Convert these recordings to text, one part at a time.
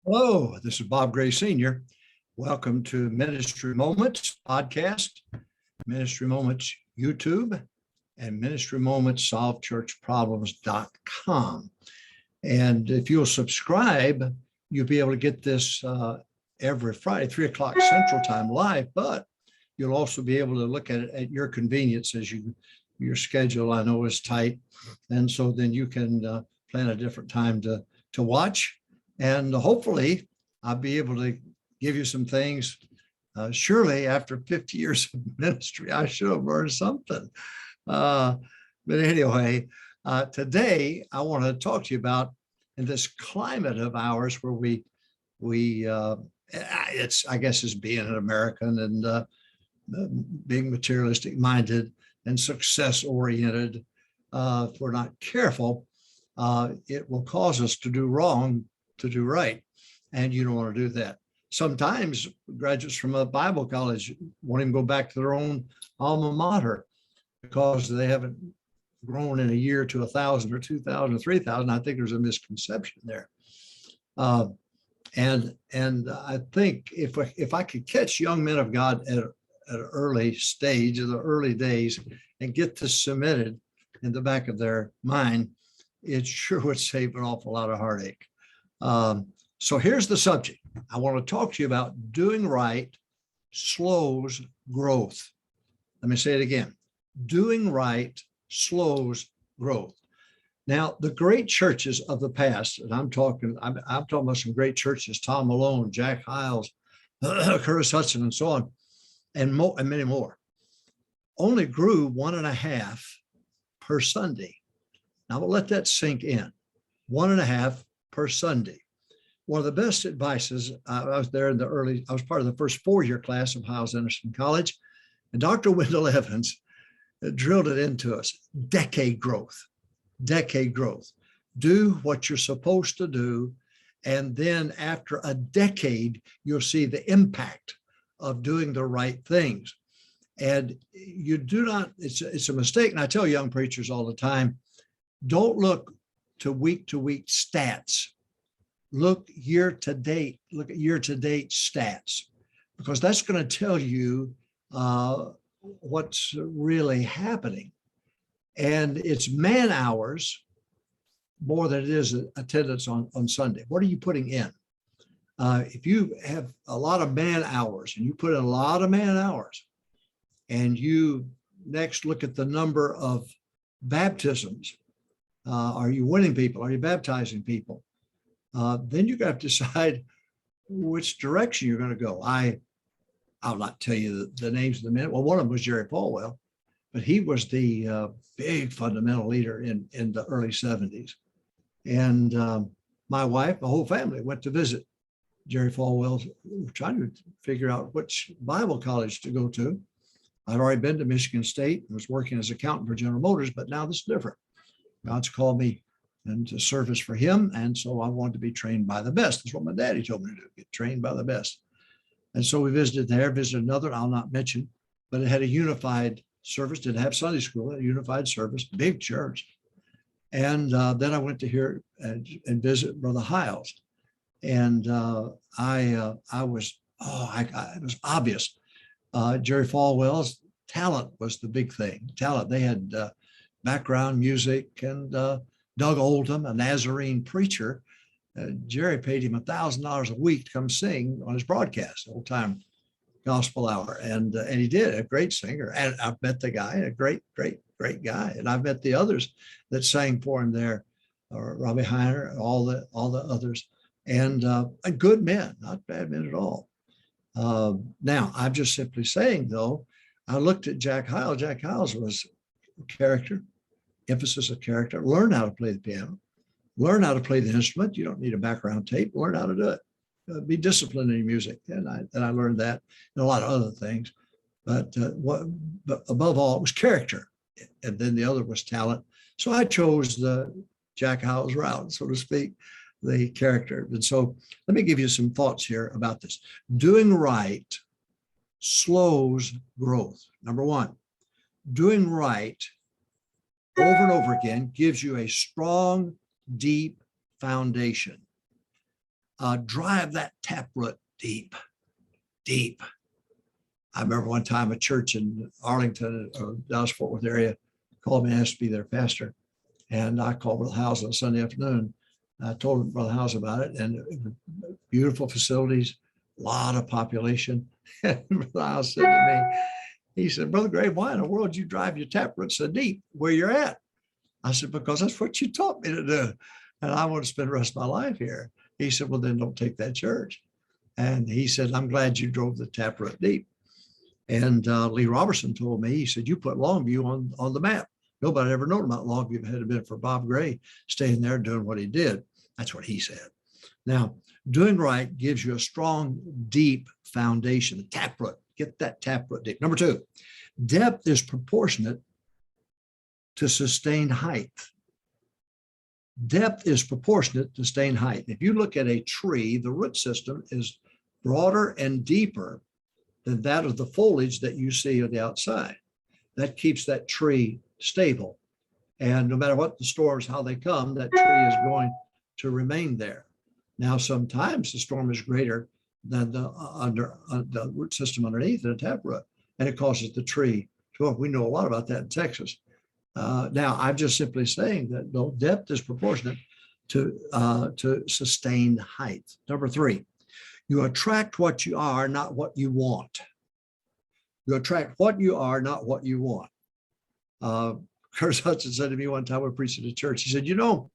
Hello, this is Bob Gray Sr. Welcome to Ministry Moments podcast, Ministry Moments YouTube, and Ministry Moments SolveChurchProblems.com. And if you'll subscribe, you'll be able to get this every Friday, 3 o'clock Central Time live, but you'll also be able to look at it at your convenience as your schedule, I know, is tight. And so then you can plan a different time to watch. And hopefully I'll be able to give you some things. Surely after 50 years of ministry, I should have learned something. But anyway, today I want to talk to you about in this climate of ours where it's, I guess, is being an American and being materialistic minded and success oriented. If we're not careful, it will cause us to do wrong to do right. And you don't want to do that. Sometimes graduates from a Bible college won't even go back to their own alma mater because they haven't grown in a year to 1,000 or 2,000 or 3,000. I think there's a misconception there. And I think if I could catch young men of God at an early stage of the early days and get this cemented in the back of their mind, it sure would save an awful lot of heartache. So here's the subject. I want to talk to you about doing right slows growth. Let me say it again. Doing right slows growth. Now, the great churches of the past, and I'm talking about some great churches, Tom Malone, Jack Hyles, Curtis Hudson, and so on, and many more, only grew 1.5 per Sunday. Now, we'll let that sink in. 1.5 per Sunday. One of the best advices, I was there in I was part of the first 4-year class of Hyles-Anderson College, and Dr. Wendell Evans drilled it into us. Decade growth. Do what you're supposed to do, and then after a decade, you'll see the impact of doing the right things. And you do not, it's a mistake, and I tell young preachers all the time, don't look to week stats. Look at year-to-date stats, because that's going to tell you what's really happening. And it's man hours more than it is attendance on Sunday. What are you putting in? If you have a lot of man hours and you put in a lot of man hours, and you next look at the number of baptisms, are you winning people? Are you baptizing people? Then you got to decide which direction you're going to go. I'll not tell you the names of the men. Well, one of them was Jerry Falwell, but he was the big fundamental leader in the early 70s. And my wife, the whole family went to visit Jerry Falwell, trying to figure out which Bible college to go to. I'd already been to Michigan State and was working as accountant for General Motors, but now this is different. God's called me into service for him. And so I wanted to be trained by the best. That's what my daddy told me to do, get trained by the best. And so we visited another, I'll not mention, but it had a unified service, didn't have Sunday school, a unified service, big church. And then I went to hear and visit Brother Hyles. And it was obvious. Jerry Falwell's talent was the big thing. Talent, they had background music, and Doug Oldham, a Nazarene preacher, Jerry paid him $1,000 a week to come sing on his broadcast, old time gospel hour. And he did, a great singer. And I've met the guy, a great guy. And I've met the others that sang for him there, Robbie Heiner, all the others, and good men, not bad men at all. Now, I'm just simply saying, though, I looked at Jack Hyles. Jack Hyles was character, emphasis of character. Learn how to play the piano, learn how to play the instrument. You don't need a background tape. Learn how to do it. Be disciplined in your music. And I learned that and a lot of other things. But above all, it was character. And then the other was talent. So I chose the Jack Hyles route, so to speak, the character. And so let me give you some thoughts here about this. Doing right slows growth. Number one, doing right over and over again gives you a strong, deep foundation. drive that taproot deep, deep. I remember one time a church in Arlington or Dallas Fort Worth area called me and asked to be their pastor. And I called Brother Howes on Sunday afternoon. I told Brother Howes about it, and beautiful facilities, a lot of population. And Brother Howes said to me, he said, Brother Gray, why in the world do you drive your taproot so deep where you're at? I said, because that's what you taught me to do. And I want to spend the rest of my life here. He said, well, then don't take that church. And he said, I'm glad you drove the taproot deep. And Lee Robertson told me, he said, you put Longview on the map. Nobody ever known about Longview if it had been for Bob Gray staying there doing what he did. That's what he said. Now, doing right gives you a strong, deep foundation, the taproot. Get that taproot deep. Number two, depth is proportionate to sustained height. Depth is proportionate to sustained height. If you look at a tree, the root system is broader and deeper than that of the foliage that you see on the outside. That keeps that tree stable. And no matter what the storms, how they come, that tree is going to remain there. Now, sometimes the storm is greater than the root system underneath the taproot, and it causes the tree to, we know a lot about that in Texas. Now, I'm just simply saying that no, depth is proportionate to sustained height. Number three, you attract what you are, not what you want. You attract what you are, not what you want. Curtis Hudson said to me one time, we were preaching at church, he said, you know,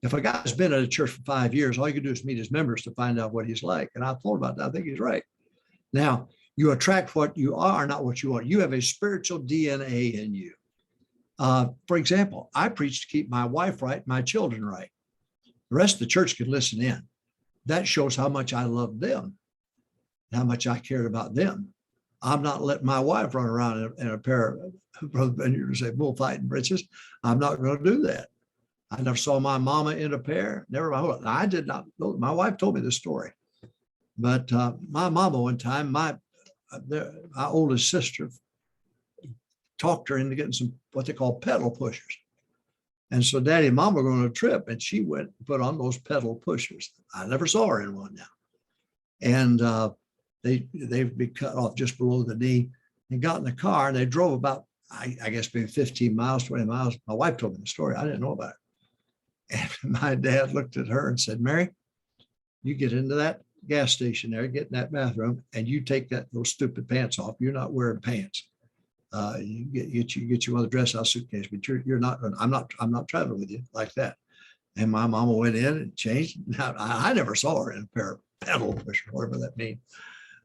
if a guy's been at a church for 5 years, all you can do is meet his members to find out what he's like. And I thought about that. I think he's right. Now, you attract what you are, not what you want. You have a spiritual DNA in you. For example, I preach to keep my wife right, my children right. The rest of the church can listen in. That shows how much I love them, how much I cared about them. I'm not letting my wife run around in a pair of, Brother Benjamin would say, bullfighting breeches. I'm not going to do that. I never saw my mama in a pair. Never. I did not. My wife told me this story. But my mama one time, my oldest sister talked her into getting some what they call pedal pushers. And so Daddy and Mom were going on a trip, and she went and put on those pedal pushers. I never saw her in one now. And they'd be cut off just below the knee, and got in the car, and they drove about, I guess, maybe 15 miles, 20 miles. My wife told me the story. I didn't know about it. And my dad looked at her and said, Mary, you get into that gas station there, get in that bathroom, and you take those stupid pants off. You're not wearing pants. You get your mother dress out suitcase, but you're not. I'm not traveling with you like that. And my mama went in and changed. Now, I never saw her in a pair of pedal pushers, whatever that means.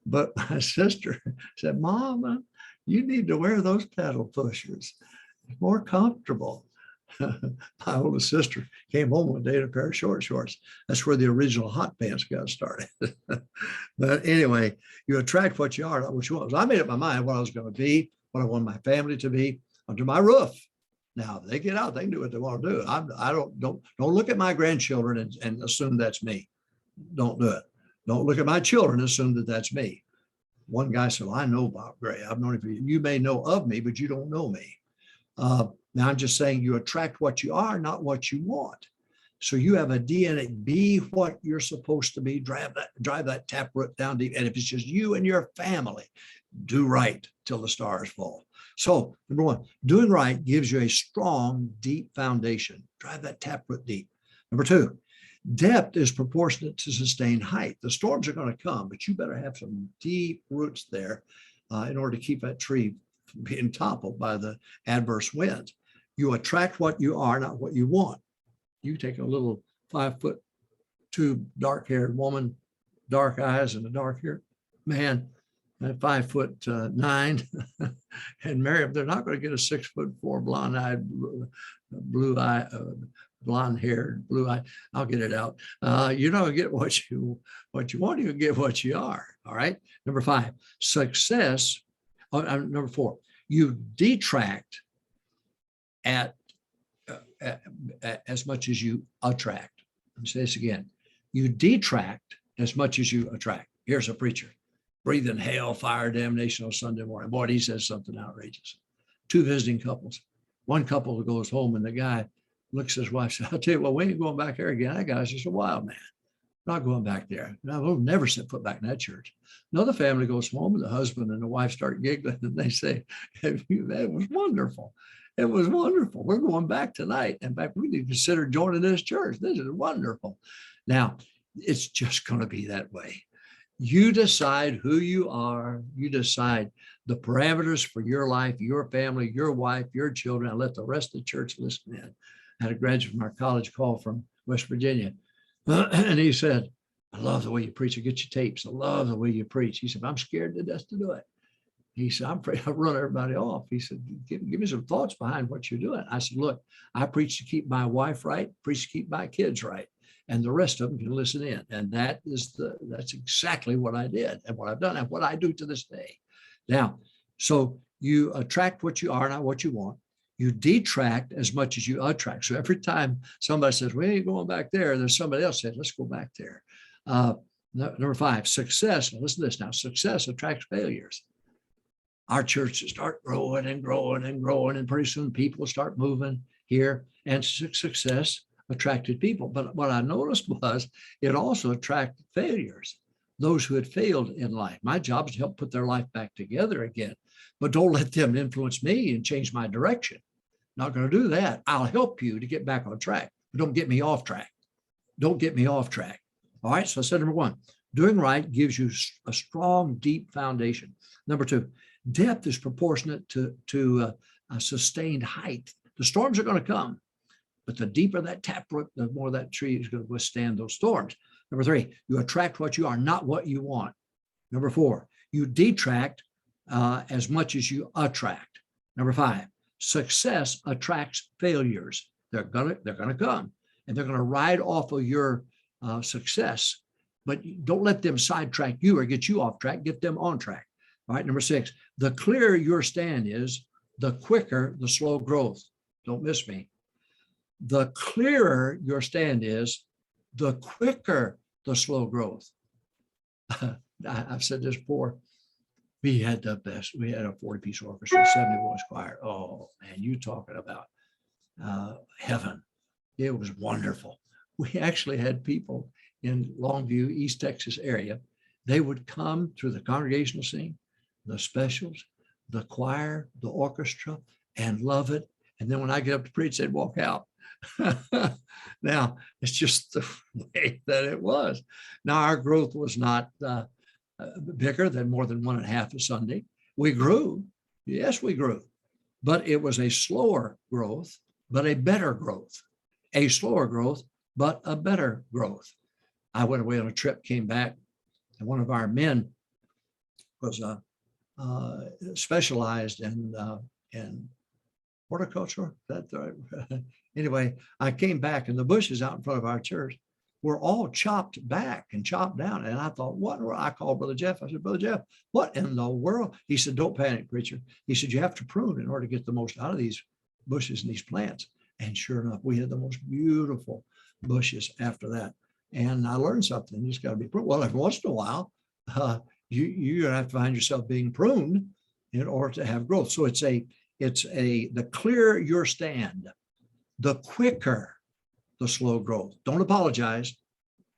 But my sister said, Mama, you need to wear those pedal pushers. It's more comfortable. My oldest sister came home one day in a pair of short shorts. That's where the original hot pants got started. But anyway, you attract what you are, not what you want. So I made up my mind what I was going to be, what I want my family to be under my roof. Now, if they get out, they can do what they want to do. I don't look at my grandchildren and assume that's me. Don't do it. Don't look at my children and assume that that's me. One guy said, well, I know Bob Gray. I've known him for years. You may know of me, but you don't know me. Now, I'm just saying you attract what you are, not what you want. So you have a DNA, be what you're supposed to be, drive that taproot down deep. And if it's just you and your family, do right till the stars fall. So number one, doing right gives you a strong, deep foundation. Drive that taproot deep. Number two, depth is proportionate to sustained height. The storms are going to come, but you better have some deep roots there in order to keep that tree from being toppled by the adverse winds. You attract what you are, not what you want. You take a little 5'2" dark-haired woman, dark eyes and a dark-haired man, at 5'9", and marry them. They're not going to get a 6'4" blonde-eyed, blonde-haired, blue-eyed. I'll get it out. You're not going to get what you want. You get what you are. All right. Number five, success. Number four, you detract as much as you attract. Let me say this again. You detract as much as you attract. Here's a preacher breathing hell, fire, damnation on Sunday morning. Boy, he says something outrageous. Two visiting couples. One couple goes home and the guy looks at his wife and says, I'll tell you what, we ain't going back there again. That guy's just a wild man. not going back there. I will never set foot back in that church. Another family goes home and the husband and the wife start giggling and they say, that was wonderful. It was wonderful. We're going back tonight. In fact, we need to consider joining this church. This is wonderful. Now, it's just going to be that way. You decide who you are. You decide the parameters for your life, your family, your wife, your children, and let the rest of the church listen in. I had a graduate from our college call from West Virginia. And he said, I love the way you preach. I get your tapes. I love the way you preach. He said, I'm scared to death to do it. He said, I'm afraid I'll run everybody off. He said, give me some thoughts behind what you're doing. I said, look, I preach to keep my wife right, preach to keep my kids right, and the rest of them can listen in. And that's exactly what I did and what I've done and what I do to this day. Now, so you attract what you are, not what you want. You detract as much as you attract. So every time somebody says, we ain't going back there, there's somebody else said, let's go back there. Number 5, success. Now listen to this now. Success attracts failures. Our churches start growing and growing and growing, and pretty soon people start moving here, and success attracted people. But what I noticed was it also attracted failures, those who had failed in life. My job is to help put their life back together again, but don't let them influence me and change my direction. Not going to do that. I'll help you to get back on track, but don't get me off track. Don't get me off track. All right. So I said, number 1, doing right gives you a strong, deep foundation. Number 2, depth is proportionate to a sustained height. The storms are going to come, but the deeper that taproot, the more that tree is going to withstand those storms. Number 3, you attract what you are, not what you want. Number 4, you detract as much as you attract. Number 5, success attracts failures. They're gonna come, and they're gonna ride off of your success. But don't let them sidetrack you or get you off track. Get them on track. All right. Number 6, the clearer your stand is, the quicker the slow growth. Don't miss me. The clearer your stand is, the quicker the slow growth. I've said this before. We had the best. We had a 40-piece orchestra, 70-voice choir. Oh, man, you talking about heaven. It was wonderful. We actually had people in Longview, East Texas area. They would come through the congregational scene, the specials, the choir, the orchestra, and love it. And then when I get up to preach, they'd walk out. Now, it's just the way that it was. Now, our growth was not bigger than more than 1.5 a Sunday. We grew. Yes, we grew. But it was a slower growth, but a better growth. A slower growth, but a better growth. I went away on a trip, came back, and one of our men was specialized in horticulture. That's right. Anyway, I came back, and the bushes out in front of our church were all chopped back and chopped down. And I thought, what? I called Brother Jeff. I said, Brother Jeff, what in the world? He said, don't panic, preacher. He said, you have to prune in order to get the most out of these bushes and these plants. And sure enough, we had the most beautiful bushes after that. And I learned something. You just got to be pruned. Well, every once in a while, you're going to have to find yourself being pruned in order to have growth. So the clearer your stand, the quicker the slow growth. Don't apologize.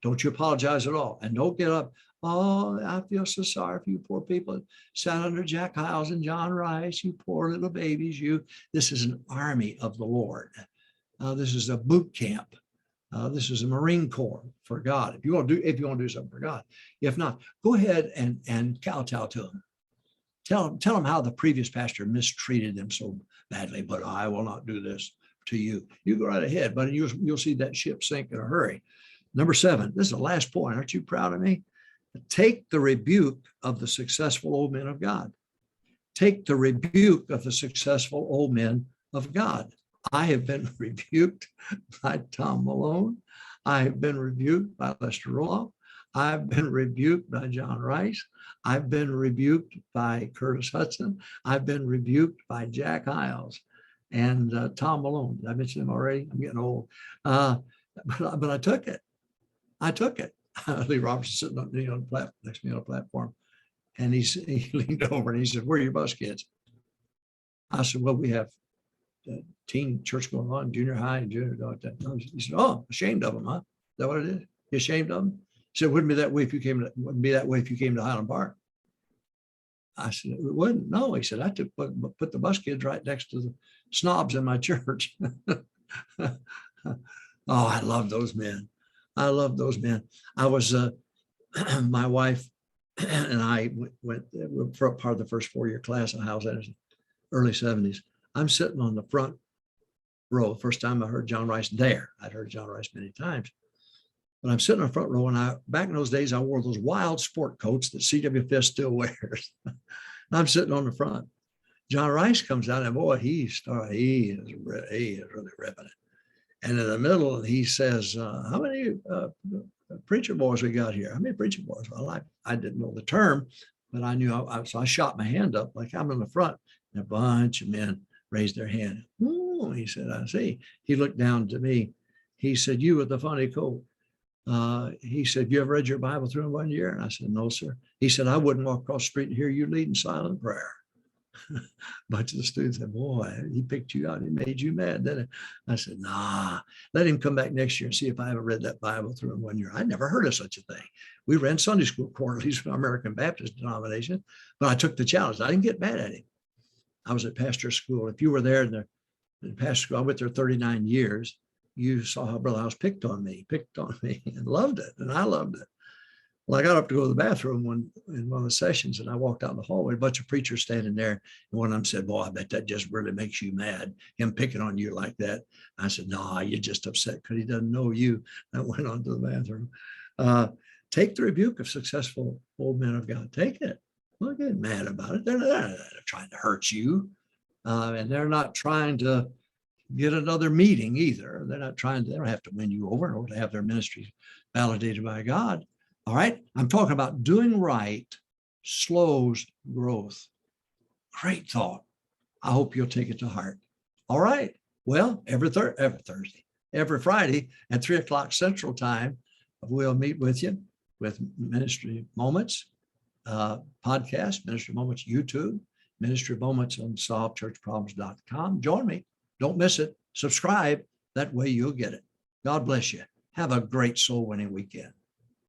Don't you apologize at all. And don't get up. Oh, I feel so sorry for you poor people. Sat under Jack Hyles and John Rice, you poor little babies. This is an army of the Lord. This is a boot camp. This is a Marine Corps for God. If you want to do something for God. If not, go ahead and kowtow to them. Tell them how the previous pastor mistreated them so badly, but I will not do this to you. You go right ahead, but you'll see that ship sink in a hurry. Number 7, this is the last point. Aren't you proud of me? Take the rebuke of the successful old men of God. Take the rebuke of the successful old men of God. I have been rebuked by Tom Malone. I have been rebuked by Lester Roloff. I've been rebuked by John Rice. I've been rebuked by Curtis Hudson. I've been rebuked by Jack Hyles and Tom Malone. Did I mention him already? I'm getting old. But I took it. Lee Robertson sitting next to me on a platform. And he leaned over and he said, where are your bus kids? I said, well, we have teen church going on, junior high and junior. He said, oh, ashamed of them, huh? Is that what it is? You ashamed of them? He said, wouldn't be that way if you came to Highland Park. I said, it wouldn't. No, he said, I took put the bus kids right next to the snobs in my church. Oh, I love those men. I love those men. I was, my wife and I went for part of the first 4-year class at Hyles Anderson, early 70s. I'm sitting on the front row. The first time I heard John Rice there. I'd heard John Rice many times. But I'm sitting on the front row, and back in those days, I wore those wild sport coats that C.W. Fisk still wears. I'm sitting on the front. John Rice comes out, and boy, he is really ripping it. And in the middle, he says, how many preacher boys we got here? How many preacher boys? Well, I didn't know the term, but I knew, so I shot my hand up like I'm in the front, and a bunch of men raised their hand. Oh, he said, I see. He looked down to me. He said, you with the funny coat. He said, you ever read your Bible through in 1 year? And I said, no, sir. He said, I wouldn't walk across the street and hear you leading silent prayer. A bunch of the students said, boy, he picked you out. He made you mad, didn't it? I said, nah, let him come back next year and see if I ever read that Bible through in 1 year. I never heard of such a thing. We ran Sunday school quarterlies for American Baptist denomination, but I took the challenge. I didn't get mad at him. I was at pastor school. If you were there in the pastor school, I went there 39 years. You saw how Brother House picked on me and loved it. And I loved it. Well, I got up to go to the bathroom in one of the sessions, and I walked out in the hallway, a bunch of preachers standing there. And one of them said, boy, I bet that just really makes you mad, him picking on you like that. I said, nah, you're just upset because he doesn't know you. I went on to the bathroom. Take the rebuke of successful old men of God. Take it. Don't get mad about it. They're not trying to hurt you. And they're not trying to get another meeting either. They don't have to win you over in order to have their ministry validated by God. All right. I'm talking about doing right slows growth. Great thought. I hope you'll take it to heart. All right. Well, every Thursday, every Friday at 3:00 Central Time, we'll meet with you with Ministry Moments podcast, Ministry Moments YouTube, Ministry Moments on solvechurchproblems.com. Join me. Don't miss it. Subscribe. That way you'll get it. God bless you. Have a great soul winning weekend.